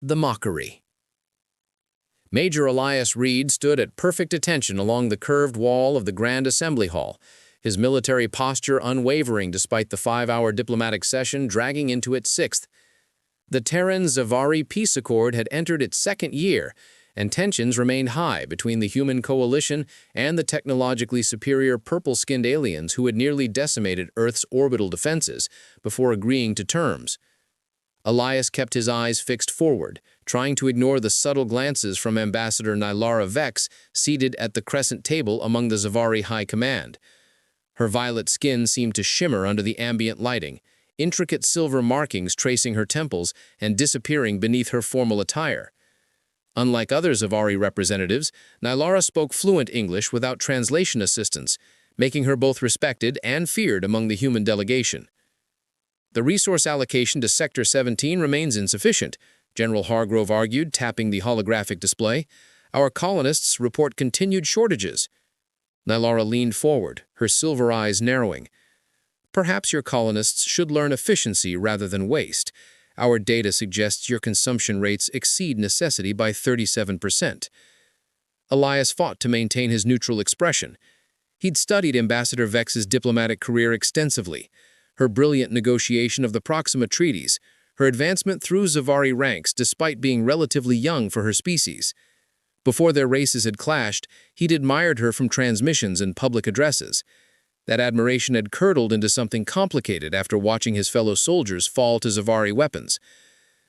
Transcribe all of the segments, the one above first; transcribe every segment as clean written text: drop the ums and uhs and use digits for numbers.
The mockery. Major Elias Reed stood at perfect attention along the curved wall of the Grand Assembly Hall, his military posture unwavering despite the 5-hour diplomatic session dragging into its sixth. The Terran-Zavari peace accord had entered its second year, and tensions remained high between the human coalition and the technologically superior purple-skinned aliens who had nearly decimated Earth's orbital defenses before agreeing to terms. Elias kept his eyes fixed forward, trying to ignore the subtle glances from Ambassador Nylara Vex, seated at the crescent table among the Zavari High Command. Her violet skin seemed to shimmer under the ambient lighting, intricate silver markings tracing her temples and disappearing beneath her formal attire. Unlike other Zavari representatives, Nylara spoke fluent English without translation assistance, making her both respected and feared among the human delegation. The resource allocation to Sector 17 remains insufficient, General Hargrove argued, tapping the holographic display. Our colonists report continued shortages. Nylara leaned forward, her silver eyes narrowing. Perhaps your colonists should learn efficiency rather than waste. Our data suggests your consumption rates exceed necessity by 37%. Elias fought to maintain his neutral expression. He'd studied Ambassador Vex's diplomatic career extensively. Her brilliant negotiation of the Proxima Treaties, her advancement through Zavari ranks despite being relatively young for her species. Before their races had clashed, he'd admired her from transmissions and public addresses. That admiration had curdled into something complicated after watching his fellow soldiers fall to Zavari weapons.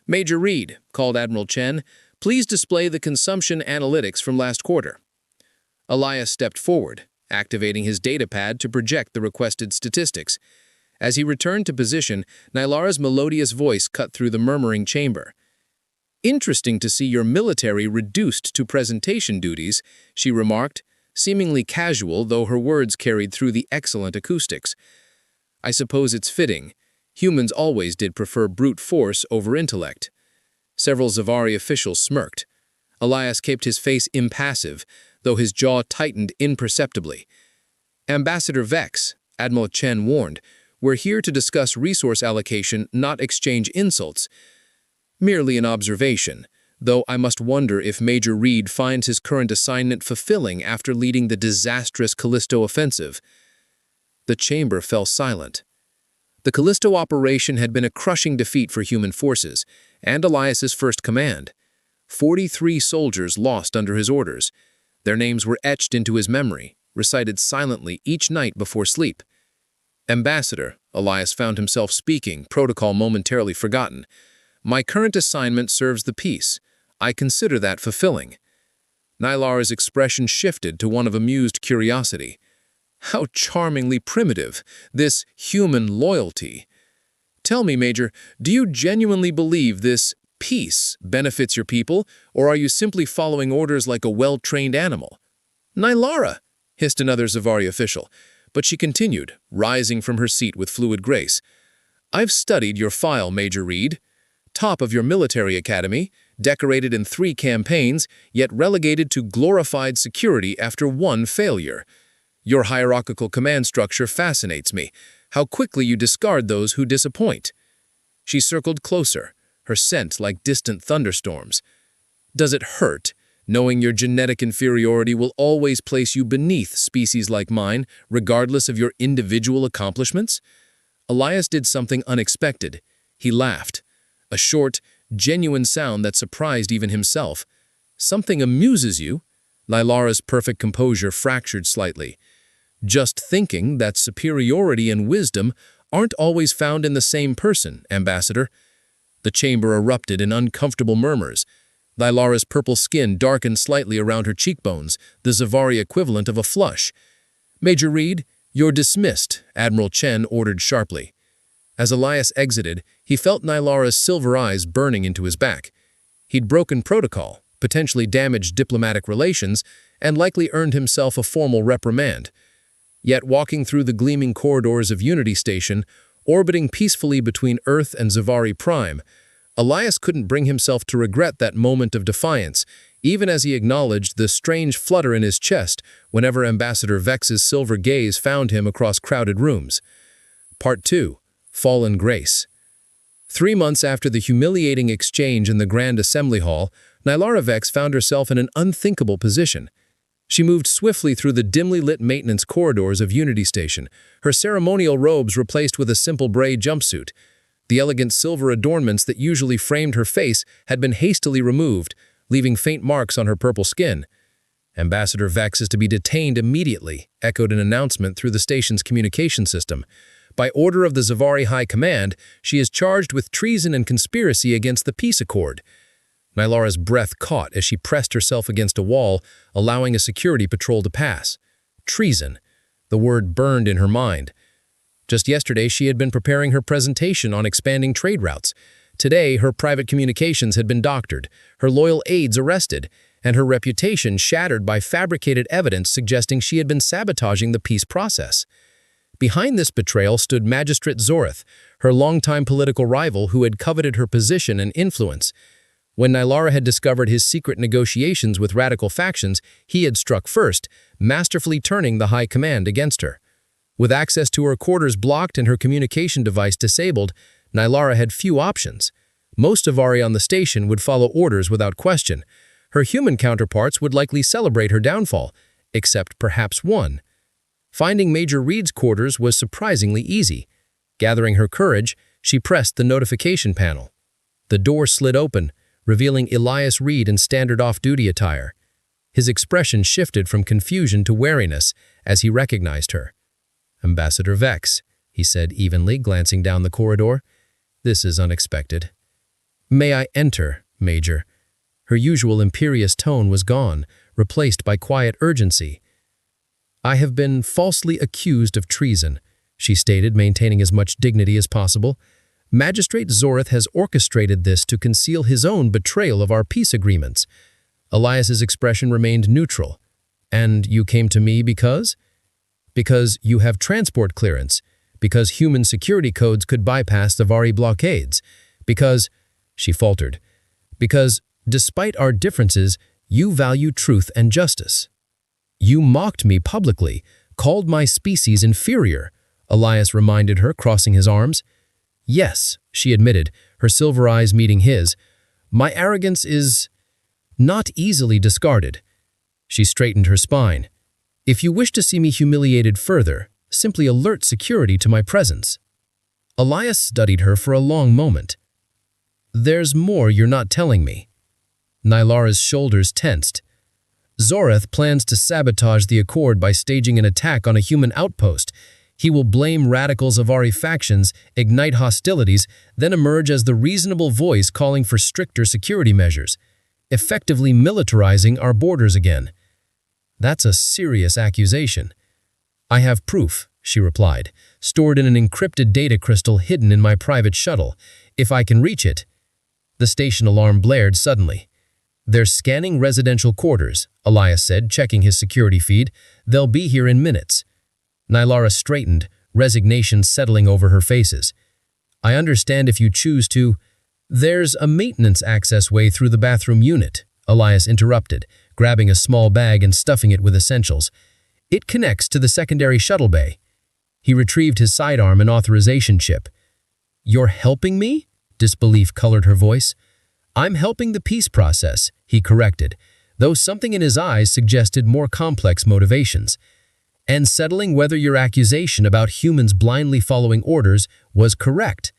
"Major Reed," called Admiral Chen, "please display the consumption analytics from last quarter." Elias stepped forward, activating his datapad to project the requested statistics. As he returned to position, Nylara's melodious voice cut through the murmuring chamber. "Interesting to see your military reduced to presentation duties," she remarked, seemingly casual, though her words carried through the excellent acoustics. "I suppose it's fitting. Humans always did prefer brute force over intellect." Several Zavari officials smirked. Elias kept his face impassive, though his jaw tightened imperceptibly. "Ambassador Vex," Admiral Chen warned, "we're here to discuss resource allocation, not exchange insults." "Merely an observation, though I must wonder if Major Reed finds his current assignment fulfilling after leading the disastrous Callisto offensive." The chamber fell silent. The Callisto operation had been a crushing defeat for human forces, and Elias's first command. 43 soldiers lost under his orders. Their names were etched into his memory, recited silently each night before sleep. "Ambassador," Elias found himself speaking, protocol momentarily forgotten. "My current assignment serves the peace. I consider that fulfilling." Nylara's expression shifted to one of amused curiosity. "How charmingly primitive, this human loyalty. Tell me, Major, do you genuinely believe this peace benefits your people, or are you simply following orders like a well-trained animal?" "Nylara," hissed another Zavari official. But she continued, rising from her seat with fluid grace. "I've studied your file, Major Reed. Top of your military academy, decorated in 3 campaigns, yet relegated to glorified security after 1 failure. Your hierarchical command structure fascinates me. How quickly you discard those who disappoint." She circled closer, her scent like distant thunderstorms. "Does it hurt, knowing your genetic inferiority will always place you beneath species like mine, regardless of your individual accomplishments?" Elias did something unexpected. He laughed. A short, genuine sound that surprised even himself. "Something amuses you?" Nylara's perfect composure fractured slightly. "Just thinking that superiority and wisdom aren't always found in the same person, Ambassador." The chamber erupted in uncomfortable murmurs. Nylara's purple skin darkened slightly around her cheekbones, the Zavari equivalent of a flush. "Major Reed, you're dismissed," Admiral Chen ordered sharply. As Elias exited, he felt Nylara's silver eyes burning into his back. He'd broken protocol, potentially damaged diplomatic relations, and likely earned himself a formal reprimand. Yet walking through the gleaming corridors of Unity Station, orbiting peacefully between Earth and Zavari Prime, Elias couldn't bring himself to regret that moment of defiance, even as he acknowledged the strange flutter in his chest whenever Ambassador Vex's silver gaze found him across crowded rooms. Part 2. Fallen Grace. 3 months after the humiliating exchange in the Grand Assembly Hall, Nylara Vex found herself in an unthinkable position. She moved swiftly through the dimly lit maintenance corridors of Unity Station, her ceremonial robes replaced with a simple braid jumpsuit. The elegant silver adornments that usually framed her face had been hastily removed, leaving faint marks on her purple skin. "Ambassador Vex is to be detained immediately," echoed an announcement through the station's communication system. "By order of the Zavari High Command, she is charged with treason and conspiracy against the peace accord." Nylara's breath caught as she pressed herself against a wall, allowing a security patrol to pass. Treason. The word burned in her mind. Just yesterday, she had been preparing her presentation on expanding trade routes. Today, her private communications had been doctored, her loyal aides arrested, and her reputation shattered by fabricated evidence suggesting she had been sabotaging the peace process. Behind this betrayal stood Magistrate Zorith, her longtime political rival who had coveted her position and influence. When Nylara had discovered his secret negotiations with radical factions, he had struck first, masterfully turning the high command against her. With access to her quarters blocked and her communication device disabled, Nylara had few options. Most Zavari on the station would follow orders without question. Her human counterparts would likely celebrate her downfall, except perhaps one. Finding Major Reed's quarters was surprisingly easy. Gathering her courage, she pressed the notification panel. The door slid open, revealing Elias Reed in standard off-duty attire. His expression shifted from confusion to wariness as he recognized her. "Ambassador Vex," he said evenly, glancing down the corridor. "This is unexpected." "May I enter, Major?" Her usual imperious tone was gone, replaced by quiet urgency. "I have been falsely accused of treason," she stated, maintaining as much dignity as possible. "Magistrate Zorith has orchestrated this to conceal his own betrayal of our peace agreements." Elias's expression remained neutral. "And you came to me because?" "Because you have transport clearance, because human security codes could bypass the Zavari blockades, because," she faltered, "because, despite our differences, you value truth and justice." "You mocked me publicly, called my species inferior," Elias reminded her, crossing his arms. "Yes," she admitted, her silver eyes meeting his. "My arrogance is not easily discarded." She straightened her spine. "If you wish to see me humiliated further, simply alert security to my presence." Elias studied her for a long moment. "There's more you're not telling me." Nylara's shoulders tensed. "Zorith plans to sabotage the Accord by staging an attack on a human outpost. He will blame radical Zavari factions, ignite hostilities, then emerge as the reasonable voice calling for stricter security measures, effectively militarizing our borders again." "That's a serious accusation." "I have proof," she replied, "stored in an encrypted data crystal hidden in my private shuttle. If I can reach it." The station alarm blared suddenly. "They're scanning residential quarters," Elias said, checking his security feed. "They'll be here in minutes." Nylara straightened, resignation settling over her faces. "I understand if you choose to—" "There's a maintenance access way through the bathroom unit," Elias interrupted, grabbing a small bag and stuffing it with essentials. "It connects to the secondary shuttle bay." He retrieved his sidearm and authorization chip. "You're helping me?" Disbelief colored her voice. "I'm helping the peace process," he corrected, though something in his eyes suggested more complex motivations. "And settling whether your accusation about humans blindly following orders was correct."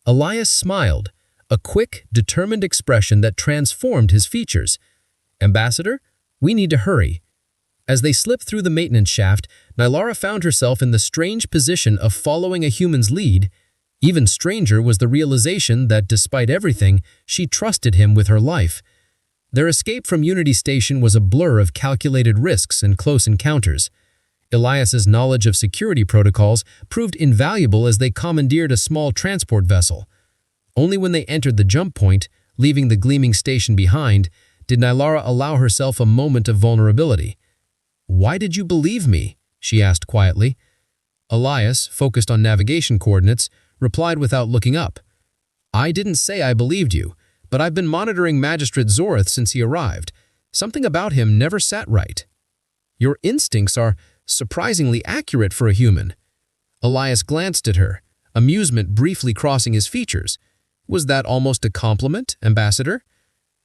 Elias smiled, a quick, determined expression that transformed his features. "Ambassador, we need to hurry." As they slipped through the maintenance shaft, Nylara found herself in the strange position of following a human's lead. Even stranger was the realization that, despite everything, she trusted him with her life. Their escape from Unity Station was a blur of calculated risks and close encounters. Elias's knowledge of security protocols proved invaluable as they commandeered a small transport vessel. Only when they entered the jump point, leaving the gleaming station behind, did Nylara allow herself a moment of vulnerability. "Why did you believe me?" she asked quietly. Elias, focused on navigation coordinates, replied without looking up. "I didn't say I believed you, but I've been monitoring Magistrate Zorith since he arrived. Something about him never sat right." "Your instincts are surprisingly accurate for a human." Elias glanced at her, amusement briefly crossing his features. Was that almost a compliment, Ambassador?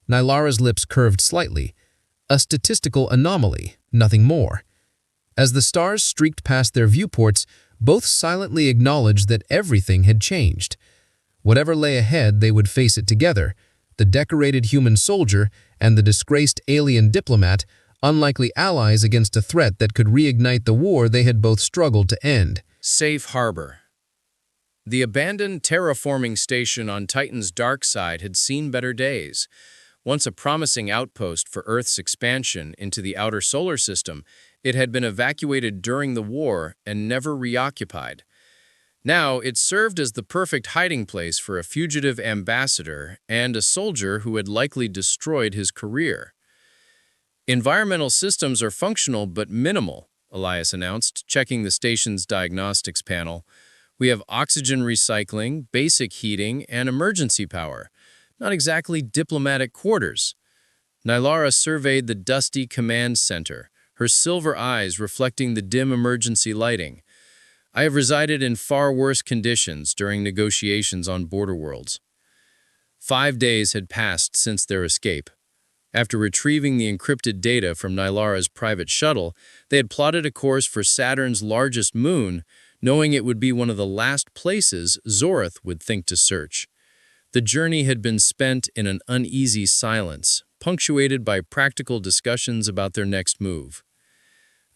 Nylara's lips curved slightly. A statistical anomaly, nothing more. As the stars streaked past their viewports, both silently acknowledged that everything had changed. Whatever lay ahead, they would face it together. The decorated human soldier and the disgraced alien diplomat, unlikely allies against a threat that could reignite the war they had both struggled to end. Safe harbor. The abandoned terraforming station on Titan's dark side had seen better days. Once a promising outpost for Earth's expansion into the outer solar system, it had been evacuated during the war and never reoccupied. Now, it served as the perfect hiding place for a fugitive ambassador and a soldier who had likely destroyed his career. Environmental systems are functional but minimal, Elias announced, checking the station's diagnostics panel. We have oxygen recycling, basic heating, and emergency power. Not exactly diplomatic quarters. Nylara surveyed the dusty command center, her silver eyes reflecting the dim emergency lighting. I have resided in far worse conditions during negotiations on border worlds. 5 days had passed since their escape. After retrieving the encrypted data from Nylara's private shuttle, they had plotted a course for Saturn's largest moon, knowing it would be one of the last places Zorith would think to search. The journey had been spent in an uneasy silence, punctuated by practical discussions about their next move.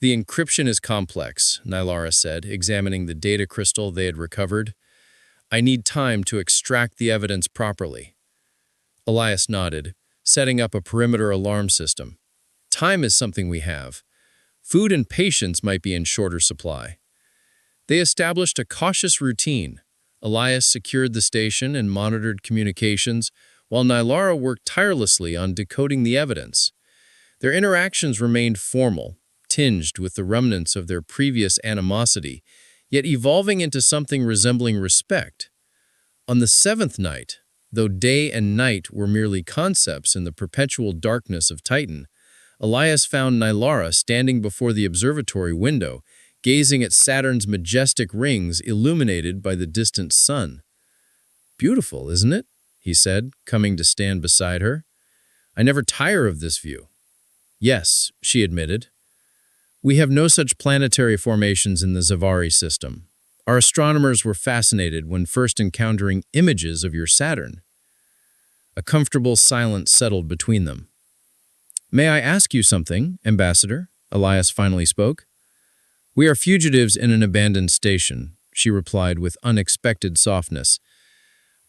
The encryption is complex, Nylara said, examining the data crystal they had recovered. I need time to extract the evidence properly. Elias nodded, setting up a perimeter alarm system. Time is something we have. Food and patience might be in shorter supply. They established a cautious routine. Elias secured the station and monitored communications, while Nylara worked tirelessly on decoding the evidence. Their interactions remained formal, tinged with the remnants of their previous animosity, yet evolving into something resembling respect. On the 7th night, though day and night were merely concepts in the perpetual darkness of Titan, Elias found Nylara standing before the observatory window, gazing at Saturn's majestic rings illuminated by the distant sun. Beautiful, isn't it? He said, coming to stand beside her. I never tire of this view. Yes, she admitted. We have no such planetary formations in the Zavari system. Our astronomers were fascinated when first encountering images of your Saturn. A comfortable silence settled between them. May I ask you something, Ambassador? Elias finally spoke. We are fugitives in an abandoned station, she replied with unexpected softness.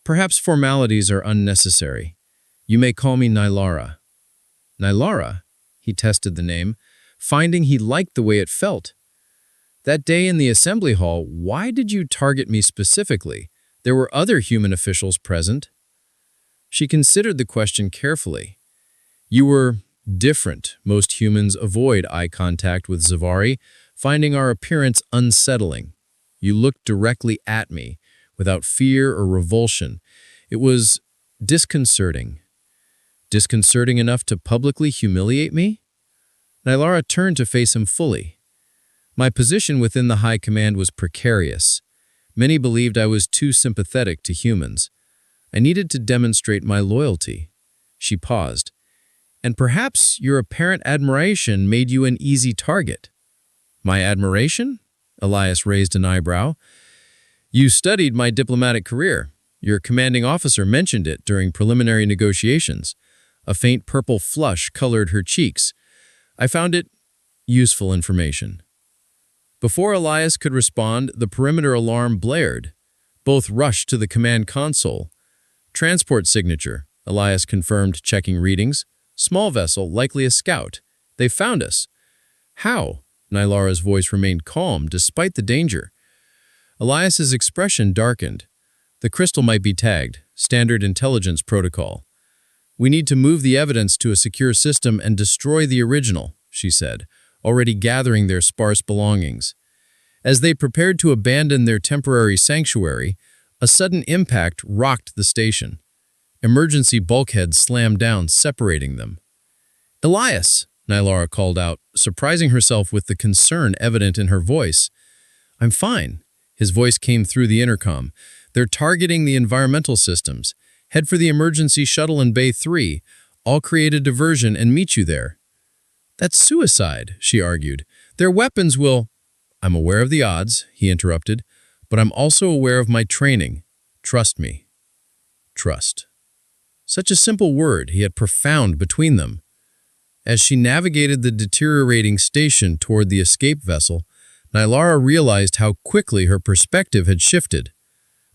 Perhaps formalities are unnecessary. You may call me Nylara. Nylara? He tested the name, finding he liked the way it felt. That day in the assembly hall, why did you target me specifically? There were other human officials present. She considered the question carefully. You were different. Most humans avoid eye contact with Zavari, finding our appearance unsettling. You looked directly at me, without fear or revulsion. It was disconcerting. Disconcerting enough to publicly humiliate me? Nylara turned to face him fully. My position within the high command was precarious. Many believed I was too sympathetic to humans. I needed to demonstrate my loyalty. She paused. And perhaps your apparent admiration made you an easy target. My admiration? Elias raised an eyebrow. You studied my diplomatic career. Your commanding officer mentioned it during preliminary negotiations. A faint purple flush colored her cheeks. I found it useful information. Before Elias could respond, the perimeter alarm blared. Both rushed to the command console. Transport signature, Elias confirmed, checking readings. Small vessel, likely a scout. They found us. How? Nylara's voice remained calm despite the danger. Elias's expression darkened. The crystal might be tagged. Standard intelligence protocol. We need to move the evidence to a secure system and destroy the original, she said, already gathering their sparse belongings. As they prepared to abandon their temporary sanctuary, a sudden impact rocked the station. Emergency bulkheads slammed down, separating them. Elias, Nylara called out, surprising herself with the concern evident in her voice. I'm fine. His voice came through the intercom. They're targeting the environmental systems. Head for the emergency shuttle in Bay 3. I'll create a diversion and meet you there." "That's suicide," she argued. "Their weapons will—" "I'm aware of the odds," he interrupted, "but I'm also aware of my training. Trust me." Trust. Such a simple word, yet profound between them. As she navigated the deteriorating station toward the escape vessel, Nylara realized how quickly her perspective had shifted.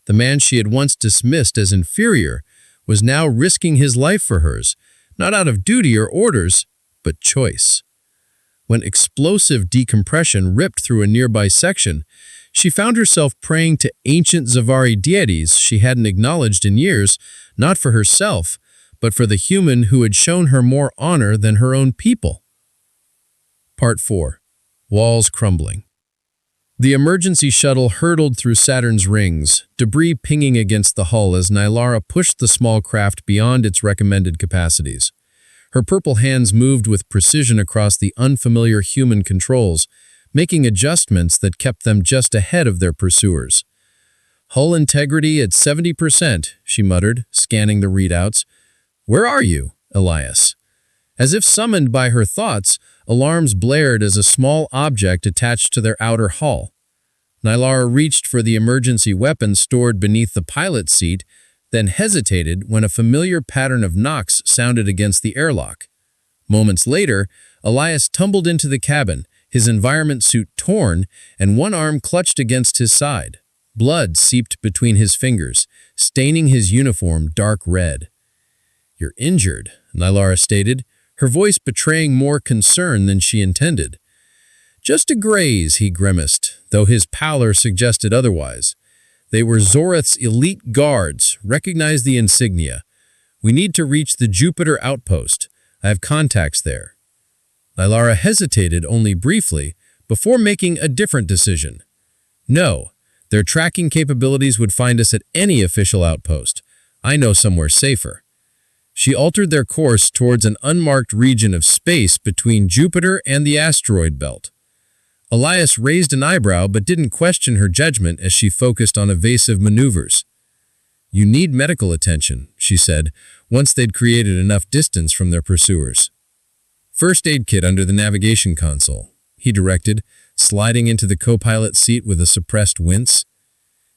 The man she had once dismissed as inferior was now risking his life for hers, not out of duty or orders, but choice. When explosive decompression ripped through a nearby section, she found herself praying to ancient Zavari deities she hadn't acknowledged in years, not for herself, but for the human who had shown her more honor than her own people. Part 4. Walls crumbling. The emergency shuttle hurtled through Saturn's rings, debris pinging against the hull as Nylara pushed the small craft beyond its recommended capacities. Her purple hands moved with precision across the unfamiliar human controls, making adjustments that kept them just ahead of their pursuers. "Hull integrity at 70%, she muttered, scanning the readouts. "Where are you, Elias?" As if summoned by her thoughts, alarms blared as a small object attached to their outer hull. Nylara reached for the emergency weapon stored beneath the pilot's seat, then hesitated when a familiar pattern of knocks sounded against the airlock. Moments later, Elias tumbled into the cabin, his environment suit torn and one arm clutched against his side. Blood seeped between his fingers, staining his uniform dark red. "You're injured," Nylara stated, her voice betraying more concern than she intended. "Just a graze," he grimaced, though his pallor suggested otherwise. "They were Zorith's elite guards. Recognize the insignia. We need to reach the Jupiter outpost. I have contacts there." Nylara hesitated only briefly before making a different decision. "No, their tracking capabilities would find us at any official outpost. I know somewhere safer." She altered their course towards an unmarked region of space between Jupiter and the asteroid belt. Elias raised an eyebrow but didn't question her judgment as she focused on evasive maneuvers. "You need medical attention," she said, once they'd created enough distance from their pursuers. "First aid kit under the navigation console," he directed, sliding into the co-pilot seat with a suppressed wince.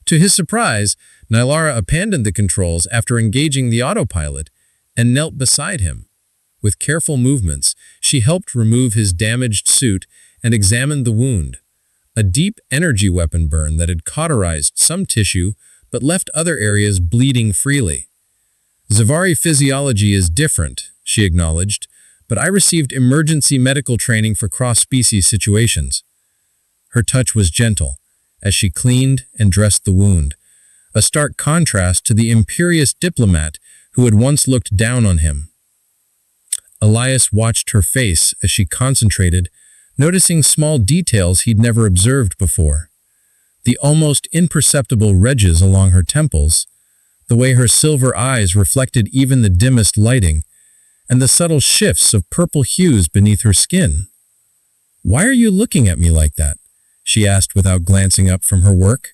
To his surprise, Nylara abandoned the controls after engaging the autopilot and knelt beside him. With careful movements, she helped remove his damaged suit and examined the wound, a deep energy weapon burn that had cauterized some tissue but left other areas bleeding freely. "Zavari physiology is different," she acknowledged, "but I received emergency medical training for cross-species situations." Her touch was gentle as she cleaned and dressed the wound, a stark contrast to the imperious diplomat who had once looked down on him. Elias watched her face as she concentrated, noticing small details he'd never observed before. The almost imperceptible ridges along her temples, the way her silver eyes reflected even the dimmest lighting, and the subtle shifts of purple hues beneath her skin. "Why are you looking at me like that?" she asked without glancing up from her work.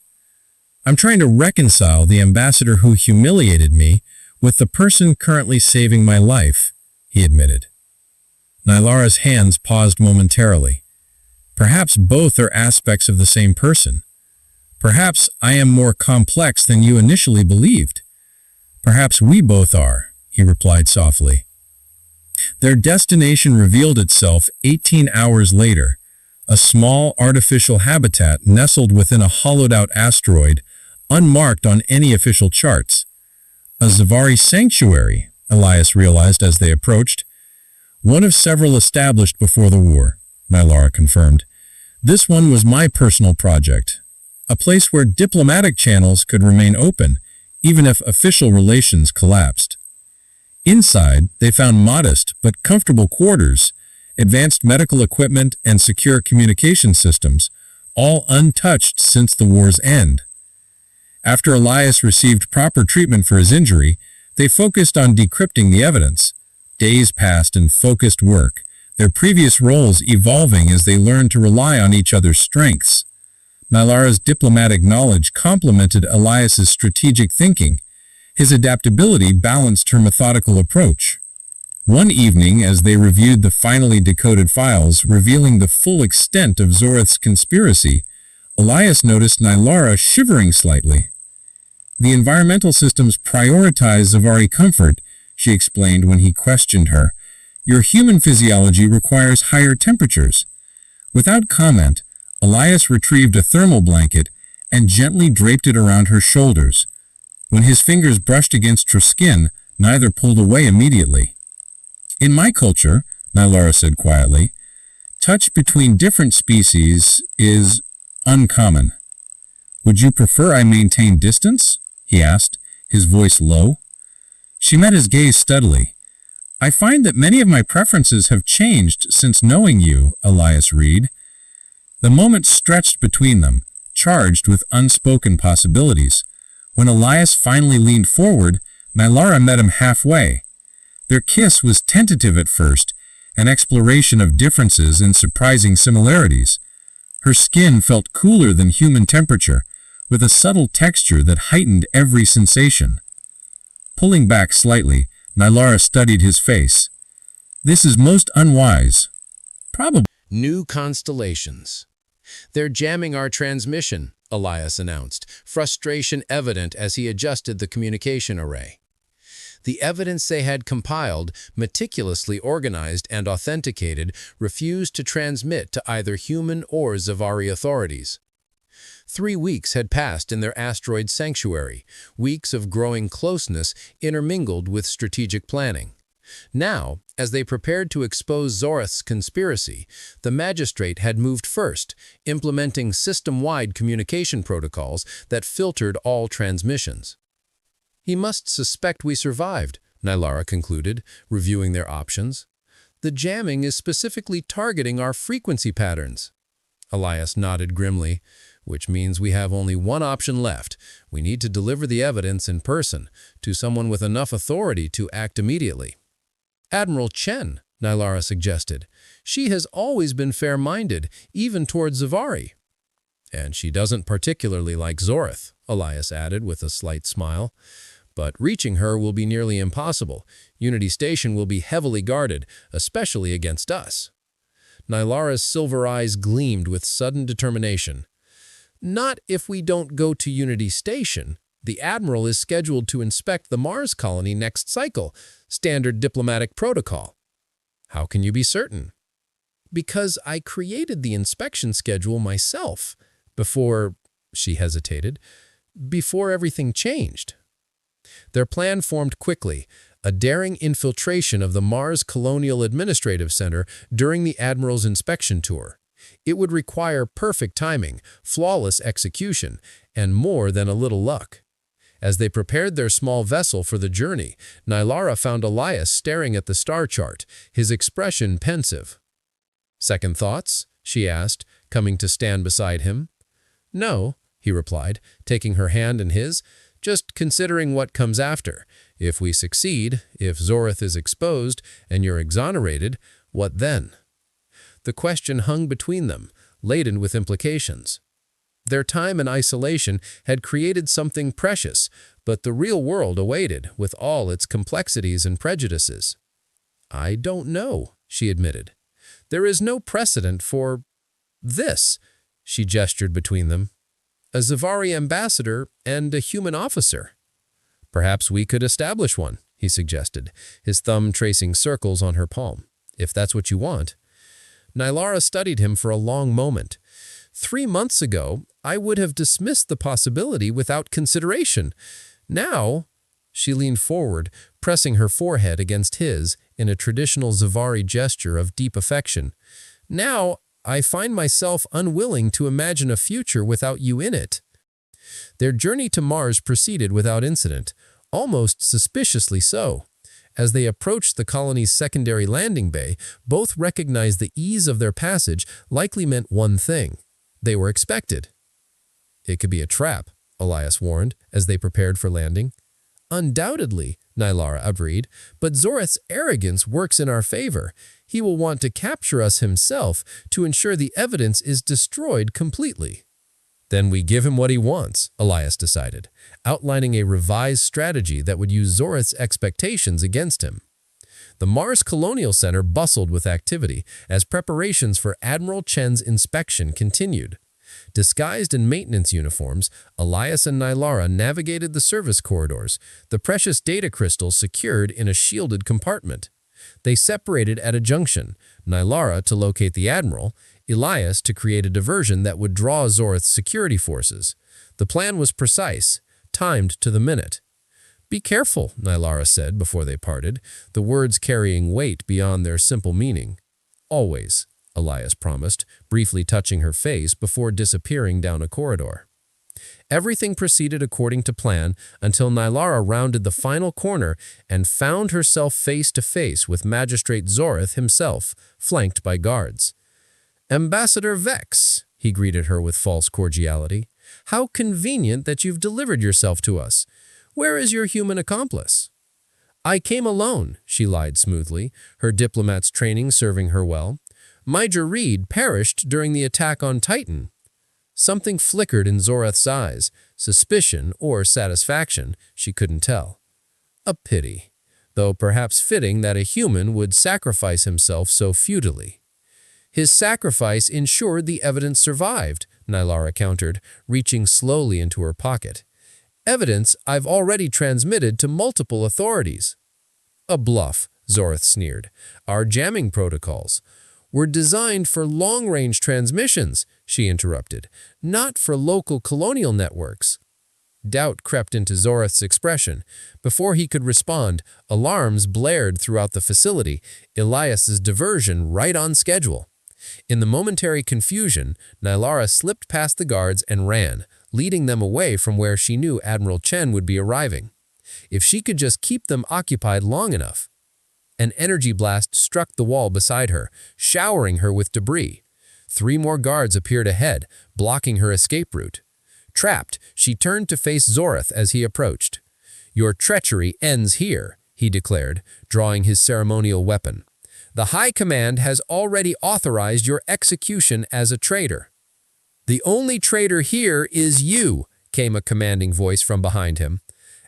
"I'm trying to reconcile the ambassador who humiliated me with the person currently saving my life," he admitted. Nylara's hands paused momentarily. "Perhaps both are aspects of the same person. Perhaps I am more complex than you initially believed. Perhaps we both are," he replied softly. Their destination revealed itself 18 hours later, a small artificial habitat nestled within a hollowed-out asteroid, unmarked on any official charts. A Zavari sanctuary, Elias realized as they approached. "One of several established before the war," Nylara confirmed. "This one was my personal project, a place where diplomatic channels could remain open, even if official relations collapsed." Inside, they found modest but comfortable quarters, advanced medical equipment, and secure communication systems, all untouched since the war's end. After Elias received proper treatment for his injury, they focused on decrypting the evidence. Days passed in focused work, their previous roles evolving as they learned to rely on each other's strengths. Nylara's diplomatic knowledge complemented Elias's strategic thinking, His adaptability balanced her methodical approach. One evening, as they reviewed the finally decoded files revealing the full extent of Zorith's conspiracy, Elias noticed Nylara shivering slightly. "The environmental systems prioritize Zavari comfort," she explained when he questioned her. "Your human physiology requires higher temperatures." Without comment, Elias retrieved a thermal blanket and gently draped it around her shoulders. When his fingers brushed against her skin, neither pulled away immediately. "In my culture," Nylara said quietly, "touch between different species is uncommon." "Would you prefer I maintain distance?" he asked, his voice low. She met his gaze steadily. "I find that many of my preferences have changed since knowing you, Elias Reed." The moment stretched between them, charged with unspoken possibilities. When Elias finally leaned forward, Nylara met him halfway. Their kiss was tentative at first, an exploration of differences and surprising similarities. Her skin felt cooler than human temperature, with a subtle texture that heightened every sensation. Pulling back slightly, Nylara studied his face. "This is most unwise." "Probably." New constellations. "They're jamming our transmission," Elias announced, frustration evident as he adjusted the communication array. The evidence they had compiled, meticulously organized and authenticated, refused to transmit to either human or Zavari authorities. 3 weeks had passed in their asteroid sanctuary, weeks of growing closeness intermingled with strategic planning. Now, as they prepared to expose Zorith's conspiracy, the magistrate had moved first, implementing system-wide communication protocols that filtered all transmissions. "He must suspect we survived," Nylara concluded, reviewing their options. "The jamming is specifically targeting our frequency patterns." Elias nodded grimly. "Which means we have only one option left. We need to deliver the evidence in person, to someone with enough authority to act immediately." "Admiral Chen," Nylara suggested. "She has always been fair-minded, even towards Zavari." "And she doesn't particularly like Zorith," Elias added with a slight smile. "But reaching her will be nearly impossible. Unity Station will be heavily guarded, especially against us." Nylara's silver eyes gleamed with sudden determination. "Not if we don't go to Unity Station. The Admiral is scheduled to inspect the Mars colony next cycle, standard diplomatic protocol." "How can you be certain?" "Because I created the inspection schedule myself, before," she hesitated, "before everything changed." Their plan formed quickly, a daring infiltration of the Mars Colonial Administrative Center during the Admiral's inspection tour. It would require perfect timing, flawless execution, and more than a little luck. As they prepared their small vessel for the journey, Nylara found Elias staring at the star chart, his expression pensive. "Second thoughts?" she asked, coming to stand beside him. "No," he replied, taking her hand in his, "just considering what comes after. If we succeed, if Zorith is exposed, and you're exonerated, what then?" The question hung between them, laden with implications. Their time in isolation had created something precious, but the real world awaited, with all its complexities and prejudices. "I don't know," she admitted. "There is no precedent for this," she gestured between them. "A Zavari ambassador and a human officer." "Perhaps we could establish one," he suggested, his thumb tracing circles on her palm. "If that's what you want." Nylara studied him for a long moment. 3 months ago, I would have dismissed the possibility without consideration. Now, she leaned forward, pressing her forehead against his in a traditional Zavari gesture of deep affection. "Now, I find myself unwilling to imagine a future without you in it." Their journey to Mars proceeded without incident, almost suspiciously so. As they approached the colony's secondary landing bay, both recognized the ease of their passage likely meant one thing. They were expected. "It could be a trap," Elias warned, as they prepared for landing. "Undoubtedly," Nylara agreed, "but Zorith's arrogance works in our favor. He will want to capture us himself to ensure the evidence is destroyed completely." Then we give him what he wants, Elias decided, outlining a revised strategy that would use Zorith's expectations against him. The Mars Colonial Center bustled with activity as preparations for Admiral Chen's inspection continued. Disguised in maintenance uniforms, Elias and Nylara navigated the service corridors, the precious data crystals secured in a shielded compartment. They separated at a junction, Nylara to locate the Admiral, Elias to create a diversion that would draw Zorith's security forces. The plan was precise, timed to the minute. "Be careful," Nylara said before they parted, the words carrying weight beyond their simple meaning. "Always," Elias promised, briefly touching her face before disappearing down a corridor. Everything proceeded according to plan until Nylara rounded the final corner and found herself face to face with Magistrate Zorith himself, flanked by guards. "Ambassador Vex," he greeted her with false cordiality, "how convenient that you've delivered yourself to us. Where is your human accomplice?" "I came alone," she lied smoothly, her diplomat's training serving her well. "Major Reed perished during the attack on Titan." Something flickered in Zorith's eyes, suspicion or satisfaction, she couldn't tell. A pity, though perhaps fitting that a human would sacrifice himself so futilely. "His sacrifice ensured the evidence survived," Nylara countered, reaching slowly into her pocket. "Evidence I've already transmitted to multiple authorities." "A bluff," Zorith sneered. "Our jamming protocols were designed for long-range transmissions," she interrupted, "not for local colonial networks." Doubt crept into Zorith's expression. Before he could respond, alarms blared throughout the facility, Elias's diversion right on schedule. In the momentary confusion, Nylara slipped past the guards and ran, leading them away from where she knew Admiral Chen would be arriving. If she could just keep them occupied long enough. An energy blast struck the wall beside her, showering her with debris. 3 more guards appeared ahead, blocking her escape route. Trapped, she turned to face Zorith as he approached. "Your treachery ends here," he declared, drawing his ceremonial weapon. "The High Command has already authorized your execution as a traitor." "The only traitor here is you," came a commanding voice from behind him.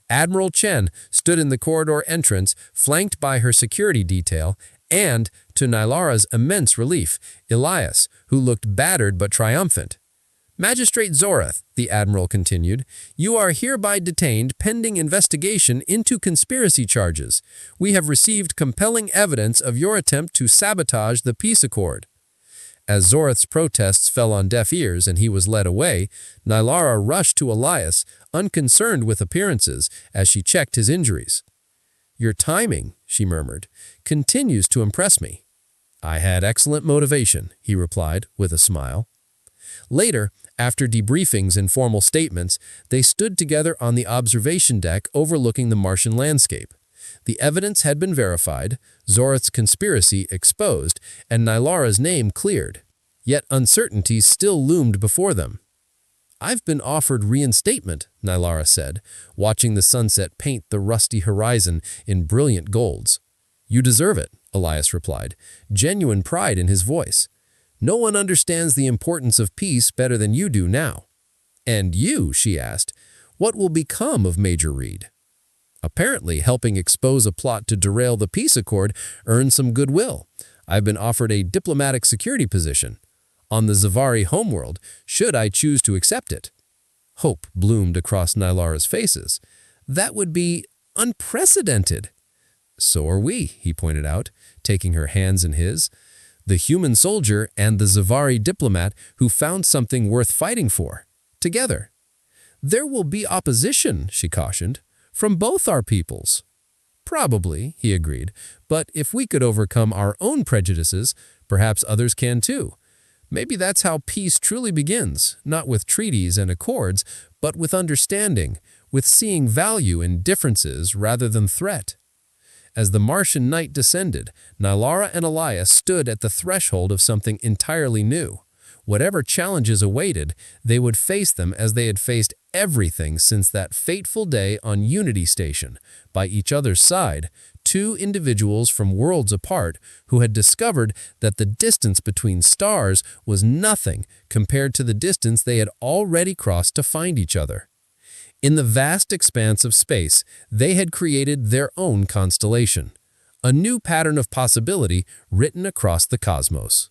Admiral Chen stood in the corridor entrance, flanked by her security detail, and, to Nylara's immense relief, Elias, who looked battered but triumphant. "Magistrate Zorith," the Admiral continued, "you are hereby detained pending investigation into conspiracy charges. We have received compelling evidence of your attempt to sabotage the peace accord." As Zorith's protests fell on deaf ears and he was led away, Nylara rushed to Elias, unconcerned with appearances, as she checked his injuries. "Your timing," she murmured, "continues to impress me." "I had excellent motivation," he replied with a smile. Later, after debriefings and formal statements, they stood together on the observation deck overlooking the Martian landscape. The evidence had been verified, Zorith's conspiracy exposed, and Nylara's name cleared. Yet uncertainty still loomed before them. "I've been offered reinstatement," Nylara said, watching the sunset paint the rusty horizon in brilliant golds. "You deserve it," Elias replied, genuine pride in his voice. "No one understands the importance of peace better than you do now." "And you," she asked, "what will become of Major Reed?" "Apparently, helping expose a plot to derail the peace accord earned some goodwill. I've been offered a diplomatic security position on the Zavari homeworld, should I choose to accept it." Hope bloomed across Nylara's faces. "That would be unprecedented." "So are we," he pointed out, taking her hands in his. "The human soldier and the Zavari diplomat who found something worth fighting for. Together." "There will be opposition," she cautioned, "from both our peoples." "Probably," he agreed, "but if we could overcome our own prejudices, perhaps others can too. Maybe that's how peace truly begins, not with treaties and accords, but with understanding, with seeing value in differences rather than threat." As the Martian night descended, Nylara and Elias stood at the threshold of something entirely new. Whatever challenges awaited, they would face them as they had faced everything since that fateful day on Unity Station, by each other's side, two individuals from worlds apart who had discovered that the distance between stars was nothing compared to the distance they had already crossed to find each other. In the vast expanse of space, they had created their own constellation, a new pattern of possibility written across the cosmos.